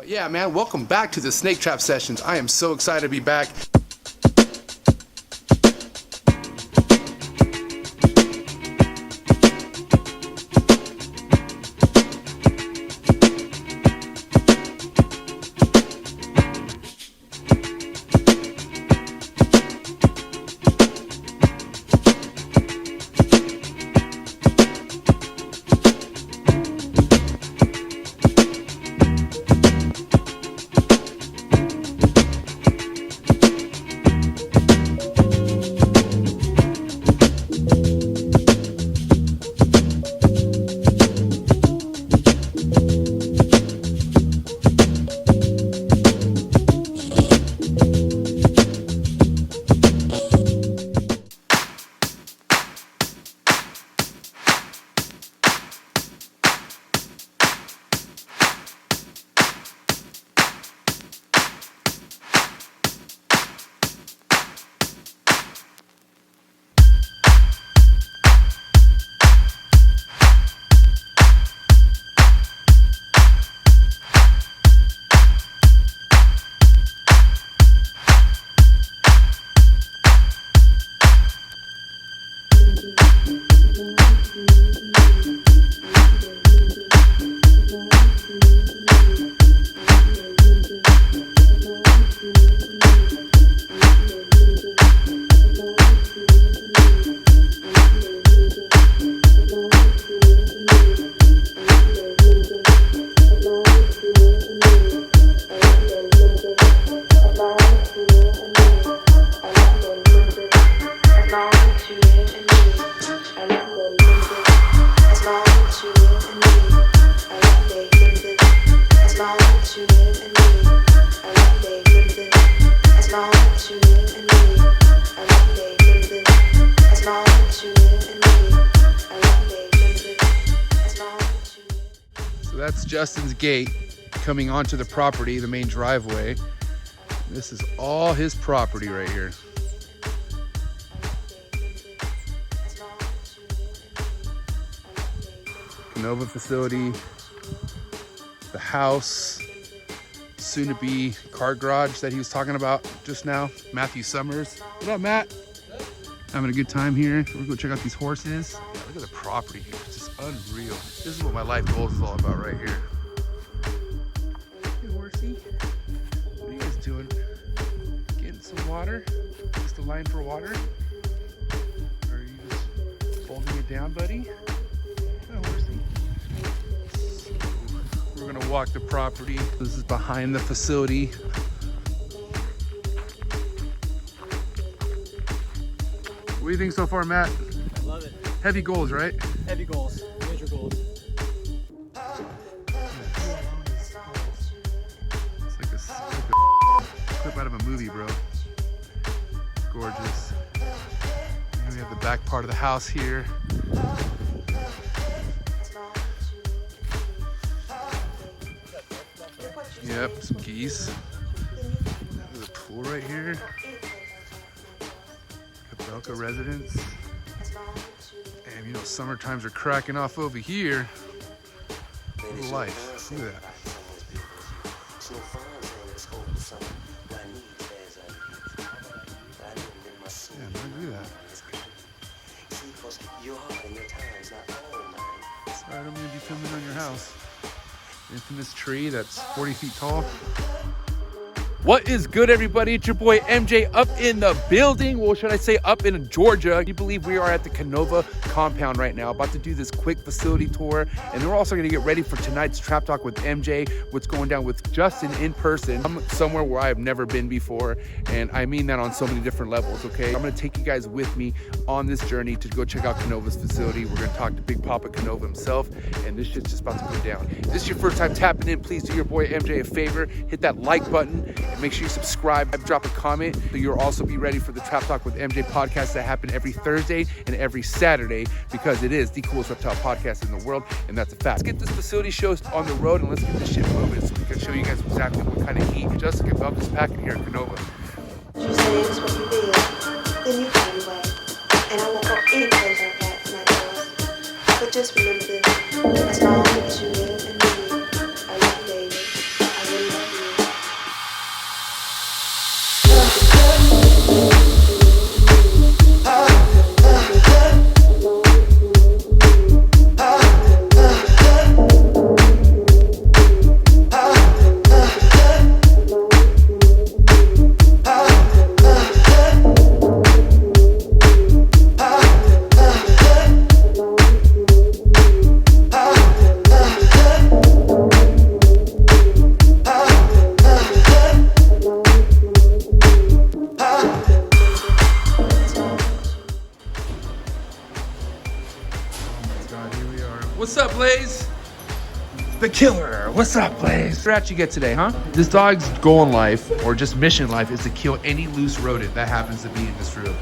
But yeah, man, welcome back to the Snake Trap Sessions. I am so excited to be back. That's Justin's gate coming onto the property, the main driveway. This is all his property right here. Kinova facility, the house, soon to be car garage that he was talking about just now. Matthew Summers. What up, Matt? Having a good time here. We're gonna check out these horses. Yeah, look at the property here. It's just unreal. This is what my life goals is all about right here. Hey, horsey. What are you guys doing? Getting some water? Just a line for water? Or are you just folding it down, buddy? Oh, horsey. So, we're gonna walk the property. This is behind the facility. What do you think so far, Matt? I love it. Heavy goals, right? Heavy goals, major goals. It's like a clip out of a movie, bro. Gorgeous. And we have the back part of the house here. Yep, some geese. There's a pool right here. Kobylka'S residence. And you know, summer times are cracking off over here. What a life. Look at that. Yeah, look at that. Sorry, I'm gonna be filming on your house. Infamous tree that's 40 feet tall. What is good, everybody? It's your boy MJ up in the building. Well, should I say up in Georgia? You believe we are at the Kinova compound right now, about to do this quick facility tour. And we're also gonna get ready for tonight's Trap Talk with MJ, what's going down with Justin in person. I'm somewhere where I have never been before, and I mean that on so many different levels, okay? I'm gonna take you guys with me on this journey to go check out Kinova's facility. We're gonna talk to Big Papa Kinova himself, and this shit's just about to go down. If this is your first time tapping in, please do your boy MJ a favor, hit that like button, and make sure you subscribe, drop a comment, so you'll also be ready for the Trap Talk with MJ podcast that happen every Thursday and every Saturday, because it is the coolest reptile podcast in the world, and that's a fact. Let's get this facility show on the road, and let's get this shit moving so we can show you guys exactly what kind of heat Justin Kobylka'S packing here at Kinova. You say it's what you feel, then you find a way. And I won't go any place our paths might cross. But just remember this, as long as you live and breathe, I love you, baby. I really love you. the killer. What's up, Blaze? What you get today, huh? This dog's goal in life, or just mission in life, is to kill any loose rodent that happens to be in this room.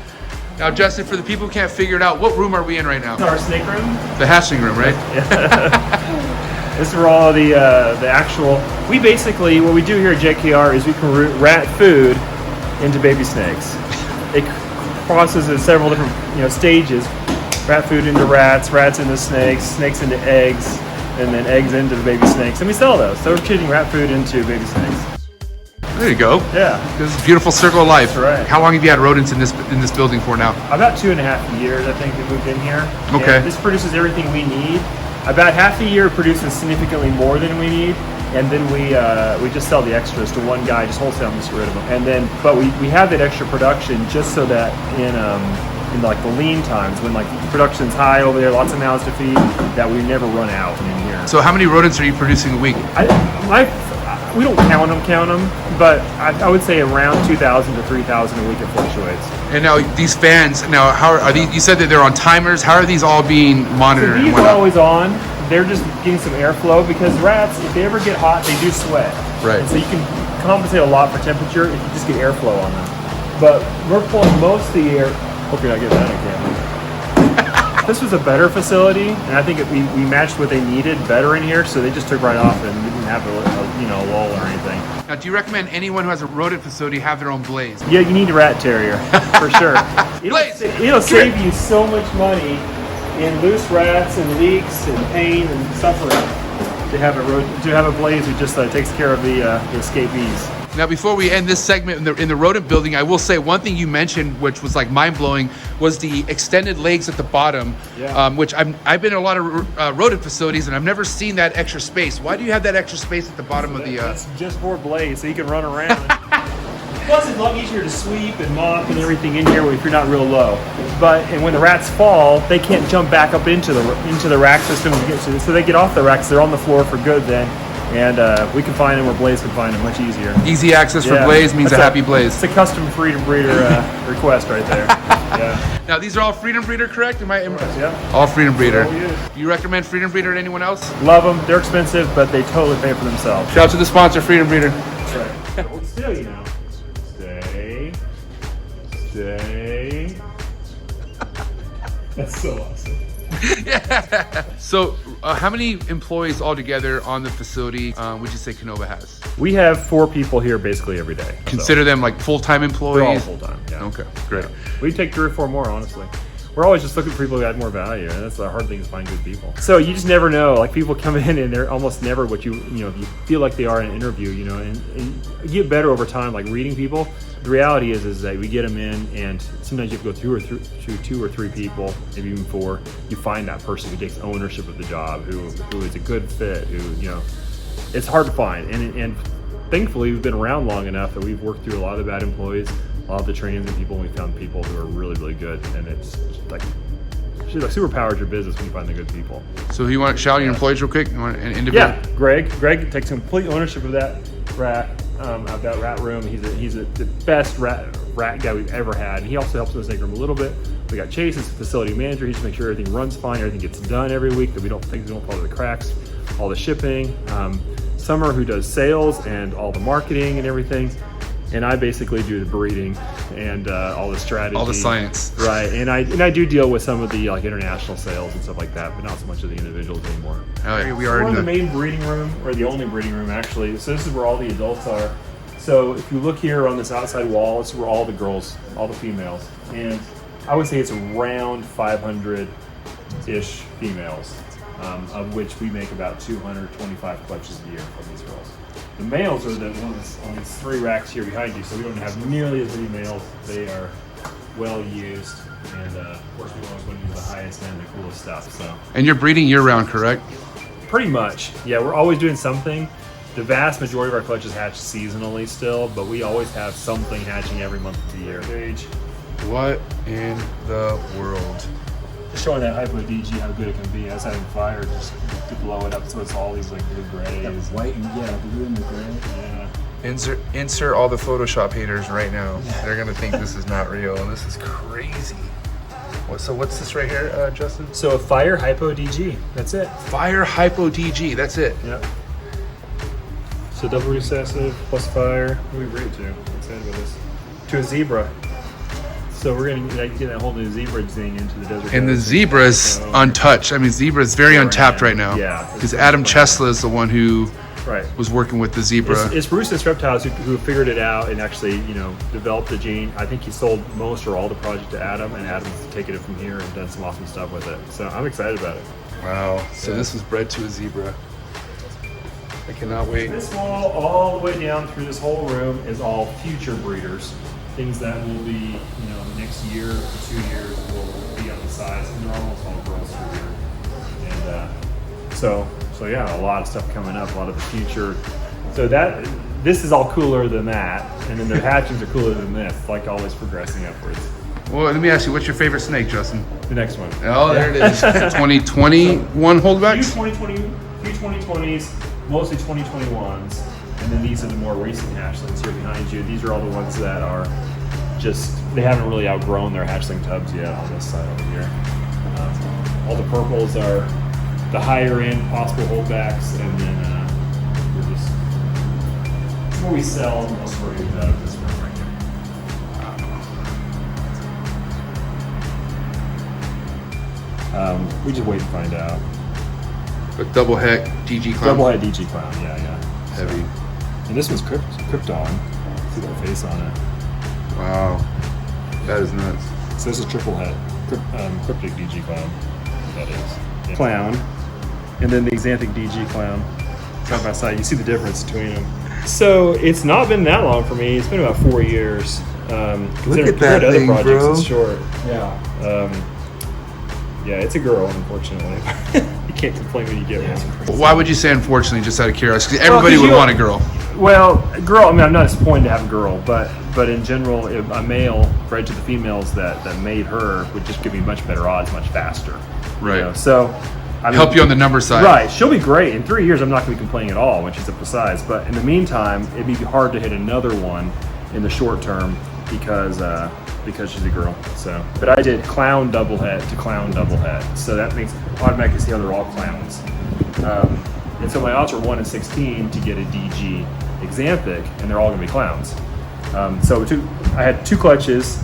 Now, Justin, for the people who can't figure it out, what room are we in right now? Our snake room. The hatchling room, right? This is where all the actual. We basically, what we do here at JKR is we convert rat food into baby snakes. It processes in several different stages. Rat food into rats, rats into snakes, snakes into eggs, and then eggs into the baby snakes. And we sell those. So we're turning rat food into baby snakes. There you go. Yeah. This is a beautiful circle of life. That's right. How long have you had rodents in this building for now? About 2.5 years, I think, we moved in here. Okay. And this produces everything we need. About half a year produces significantly more than we need, and then we just sell the extras to one guy, just wholesale and just get rid of them. And then, but we have that extra production just so that in like the lean times when like production's high over there, lots of mouths to feed, that we never run out in here. So how many rodents are you producing a week? We don't count them, but I would say around 2,000 to 3,000 a week. It fluctuates. And now these fans, how are these? You said that they're on timers. How are these all being monitored? So these are always on. They're just getting some airflow because rats, if they ever get hot, they do sweat. Right. And so you can compensate a lot for temperature if you just get airflow on them. But we're pulling most of the air. Hope you're not getting that on camera. This was a better facility, and I think we matched what they needed better in here, so they just took right off, and we didn't have a lull or anything. Now, do you recommend anyone who has a rodent facility have their own Blaze? Yeah, you need a rat terrier for sure. Blaze! It'll save you so much money in loose rats and leaks and pain and suffering to have a Blaze who just takes care of the escapees. Now, before we end this segment in the rodent building, I will say one thing you mentioned, which was like mind-blowing, was the extended legs at the bottom, which I've been in a lot of rodent facilities, and I've never seen that extra space. Why do you have that extra space at the bottom of the... That's just for Blaze, so you can run around. Plus, it's a lot easier to sweep and mop and everything in here if you're not real low. And when the rats fall, they can't jump back up into the rack system to get to this, so they get off the racks. They're on the floor for good then. And we can find them where Blaze can find them much easier. Easy access for Blaze means a happy Blaze. It's a custom Freedom Breeder request right there. Yeah. Now, these are all Freedom Breeder, correct? Yeah. All Freedom Breeder. All we use. Do you recommend Freedom Breeder to anyone else? Love them. They're expensive, but they totally pay for themselves. Shout out to the sponsor, Freedom Breeder. That's right. Hold still, you know. Stay. That's so awesome. Yeah. So, how many employees altogether on the facility would you say Kinova has? We have 4 people here basically every day. Consider them like full-time employees? They're all full-time, yeah. Okay, great. Yeah. We take 3 or 4 more, honestly. We're always just looking for people who add more value, and that's the hard thing is find good people. So you just never know. Like people come in and they're almost never what you feel like they are in an interview, and you get better over time, like reading people. The reality is that we get them in, and sometimes you have to go through 2 or 3 people, maybe even 4. You find that person who takes ownership of the job, who is a good fit, it's hard to find. And thankfully, we've been around long enough that we've worked through a lot of bad employees, a lot of the trainings and people, and we found people who are really, really good. And it's like superpowers your business when you find the good people. So you want to shout out your employees real quick? You want an individual? Yeah, Greg takes complete ownership of that rat room. He's the best rat guy we've ever had. And he also helps in the snake room a little bit. We got Chase as the facility manager. He just makes sure everything runs fine, everything gets done every week, that things don't fall through the cracks. All the shipping. Summer, who does sales and all the marketing and everything. And I basically do the breeding and all the strategy, all the science, right? And I do deal with some of the like international sales and stuff like that, but not so much of the individuals anymore. We're in the main breeding room, or the only breeding room actually. So this is where all the adults are. So if you look here on this outside wall, it's where all the girls, all the females, and I would say it's around 500-ish females, of which we make about 225 clutches a year from these girls. The males are the ones on these 3 racks here behind you, so we don't have nearly as many males. They are well used, and of course we always want to use the highest end, the coolest stuff. So. And you're breeding year-round, correct? Pretty much, yeah. We're always doing something. The vast majority of our clutches hatch seasonally still, but we always have something hatching every month of the year. What in the world? Just showing that hypo DG how good it can be. I was having fire just to blow it up so it's all these like blue grays. That white and blue and the gray. Yeah. Insert all the Photoshop haters right now. They're gonna think this is not real, and this is crazy. So what's this right here, Justin? So a Fire Hypo DG. That's it. Fire Hypo DG. That's it. Yep. So double recessive plus fire. What do we rate to? I'm excited about this. To a zebra. So we're gonna get that whole new zebra thing into the desert. And the zebra is untouched. I mean, zebra is very untapped right now. Yeah. Because Adam Chesla is the one who Right. was working with the zebra. It's Bruce's Reptiles who figured it out and actually, developed the gene. I think he sold most or all the project to Adam, and Adam's taken it from here and done some awesome stuff with it. So I'm excited about it. Wow. So this was bred to a zebra. I cannot wait. This wall, all the way down through this whole room, is all future breeders. Things that will be, the next year or 2 years will be on the size, and they're almost all girls through here. And so yeah, a lot of stuff coming up, a lot of the future. So this is all cooler than that, and then the hatchings are cooler than this, like always progressing upwards. Well, let me ask you, what's your favorite snake, Justin? The next one. Oh, there it is. 2021 holdbacks? Few 2020s, mostly 2021s, and then these are the more recent hatchlings here behind you. These are all the ones that are they haven't really outgrown their hatchling tubs yet on this side over here. All the purples are the higher end possible holdbacks, and then we're just, it's where we sell most birds out of this room right here. We just wait to find out. But double heck DG clown. Double head DG clown, yeah. Heavy. And this one's Krypton. See that face on it. Wow. That is nuts. So this is triple head, cryptic DG clown. That is. Yeah. Clown, and then the xanthic DG clown. Side by side, you see the difference between them. So it's not been that long for me. It's been about 4 years. Look at that other thing, projects, bro. It's short. Yeah. Yeah, it's a girl, unfortunately. You can't complain when you get one. Why would you say unfortunately, just out of curiosity? 'Cause everybody would want a girl. Well, girl, I mean, I'm not disappointed to have a girl, but in general, if a male bred to the females that made her would just give me much better odds, much faster. Right. So, I mean, Help you on the number side. Right. She'll be great. In 3 years, I'm not going to be complaining at all when she's up to size. But in the meantime, it'd be hard to hit another one in the short term because she's a girl. So, but I did clown double head to clown double head. So that makes automatically see how they're all clowns. And so my odds are 1 in 16 to get a DG xanthic, and they're all going to be clowns. So I had 2 clutches,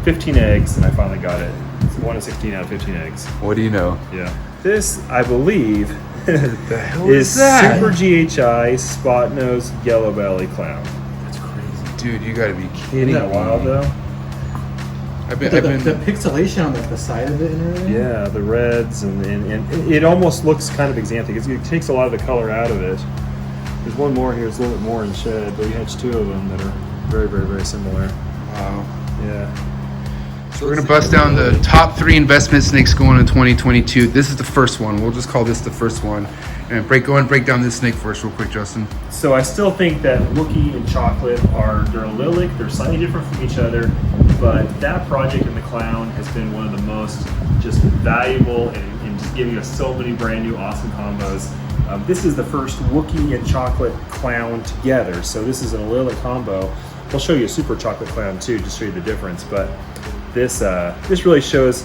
15 eggs, and I finally got it. It's 1 in 16 out of 15 eggs. What do you know? Yeah. This, I believe, The hell is that? Super GHI Spot Nose Yellow Belly Clown. That's crazy. Dude, you gotta be kidding Isn't that wild, me. though? The pixelation on the side of it and everything. Yeah, the reds, and it almost looks kind of xanthic. It takes a lot of the color out of it. There's one more here, it's a little bit more in shed, but we hatched 2 of them that are very, very, very similar. Wow. Yeah. So we're gonna bust down the top 3 investment snakes going in 2022. This is the first one. We'll just call this the first one. And break down this snake for us real quick, Justin. So I still think that Wookie and Chocolate they're allylic, they're slightly different from each other, but that project in the clown has been one of the most just valuable and just giving us so many brand new awesome combos. This is the first Wookie and Chocolate clown together, so this is an allylic combo. I'll show you a super chocolate clown too, just show you the difference, but this really shows.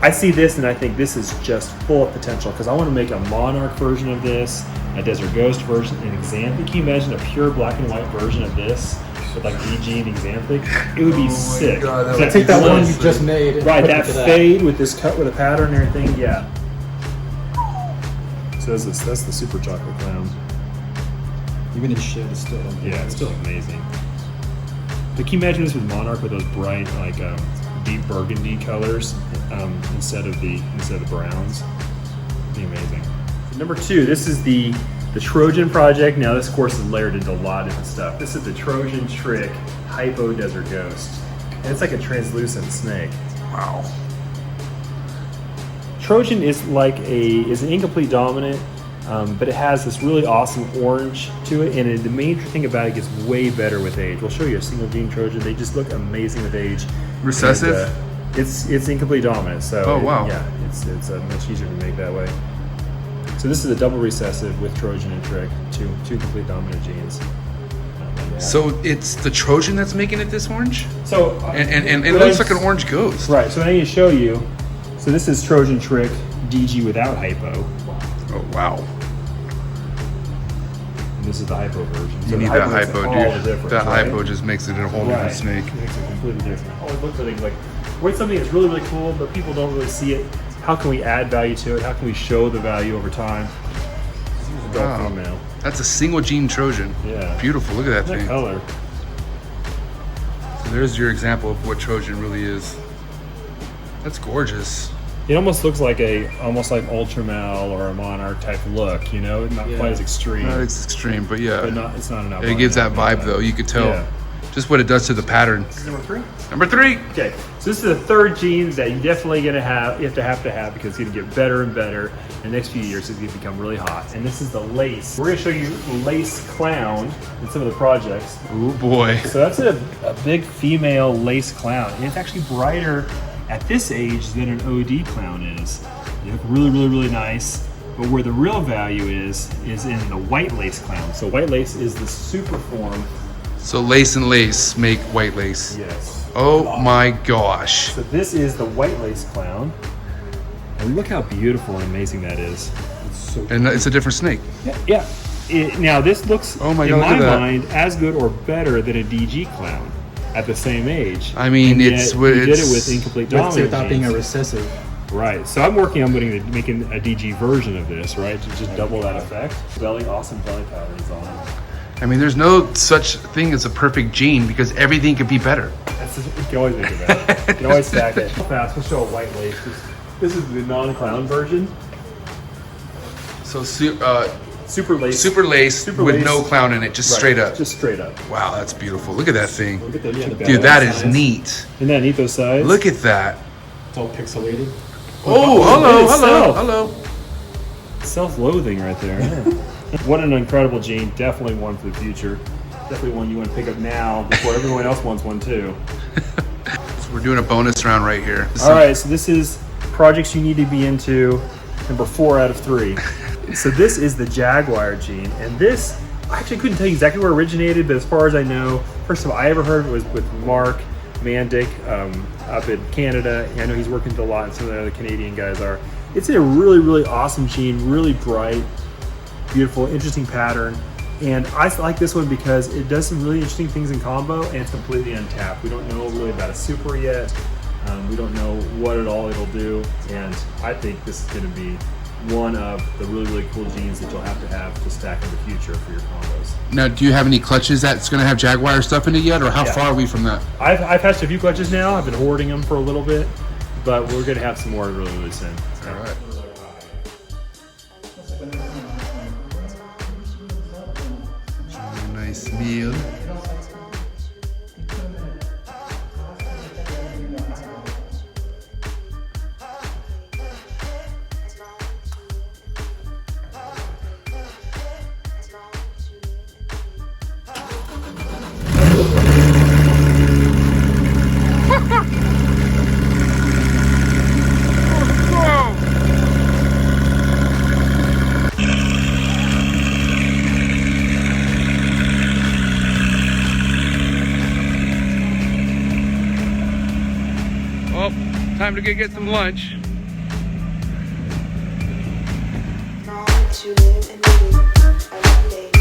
I see this and I think this is just full of potential because I want to make a monarch version of this, a desert ghost version, and xanthic. Can you imagine a pure black and white version of this with like DG and xanthic? It would be sick. God, that So would take that one you sick. just made. And Right, put it that to fade with this cut with a pattern and everything, yeah. So that's the super chocolate clown. Even in shit, it's still. Yeah, it's still amazing. But can you imagine this with monarch with those bright like deep burgundy colors instead of the browns? It'd be amazing. So number 2, this is the Trojan project. Now this course is layered into a lot of different stuff. This is the Trojan Trick Hypo Desert Ghost, and it's like a translucent snake. Wow. Trojan is an incomplete dominant, but it has this really awesome orange to it, and the major thing about it gets way better with age. We'll show you a single gene Trojan. They just look amazing with age. Recessive? And, it's incomplete dominant, so Oh, wow. it's much easier to make that way. So this is a double recessive with Trojan and Trick, two complete dominant genes. So it's the Trojan that's making it this orange? So And it looks like an orange ghost. Right, so I need to show you. So this is Trojan Trick DG without hypo. Oh, wow. And this is the hypo version. You So need the that makes hypo, all dude. the difference, That right? hypo just makes it a whole Right. different snake. It makes it completely different. I always look for things like, what's something that's really, really cool, but people don't really see it? How can we add value to it? How can we show the value over time? This is a Wow. adult female. That's a single gene Trojan. Yeah. Beautiful. Look at that That thing. color. So there's your example of what Trojan really is. That's gorgeous. It almost looks like almost like Ultramal or a Monarch type look, you know, not quite as extreme. Not as extreme, but yeah. But it's not enough. It gives that vibe though. You could tell Yeah. just what it does to the pattern. Number 3. Number 3. Okay, so this is the third gene that you definitely gonna have. You have to have because it's gonna get better and better. In the next few years, it's gonna become really hot. And this is the lace. We're gonna show you the lace clown in some of the projects. Oh boy. So that's a big female lace clown, and it's actually brighter at this age than an OD clown is. They look really, really, really nice. But where the real value is in the white lace clown. So white lace is the super form. So lace and lace make white lace. Yes. Oh my gosh. So this is the white lace clown. And look how beautiful and amazing that is. It's so And it's a different snake. yeah. Now this looks, Oh my in God, look my at that. mind, as good or better than a DG clown at the same age. I mean, And it's yet what you did it it's with incomplete dominant Without being a genes. recessive. Right. So I'm working on making a DG version of this, right, to just double that effect. Awesome belly patterns on it. I mean, there's no such thing as a perfect gene because everything could be better. You can always make it better. You can always stack it. Fast. We'll show a white lace. This is the non-clown version. So Super lace. super lace Super with lace. no clown in it, just Right, straight up. Just straight up. Wow, that's beautiful. Look at that thing. Look at the Dude, that is neat. Isn't that neat, those sides? Look at that. It's all pixelated. Oh, hello, it's hello, self. hello. Self-loathing right there. What an incredible gene. Definitely one for the future. Definitely one you want to pick up now before everyone else wants one too. So we're doing a bonus round right here. All right, so this is projects you need to be into, number 4 out of 3. So this is the Jaguar gene, and this, I actually couldn't tell you exactly where it originated, but as far as I know, first of all, I ever heard of it was with Mark Mandic up in Canada. I know he's working with a lot, and some of the other Canadian guys are. It's a really, really awesome gene, really bright, beautiful, interesting pattern. And I like this one because it does some really interesting things in combo, and it's completely untapped. We don't know really about a super yet. We don't know what at all it'll do, and I think this is going to be one of the really, really cool genes that you'll have to stack in the future for your combos. Now, do you have any clutches that's going to have Jaguar stuff in it yet, or how Yeah. far are we from that? I've hatched a few clutches now. I've been hoarding them for a little bit, but we're going to have some more really, really soon. All right. Nice meal. Well, time to get some lunch. Long to live and move. I love days.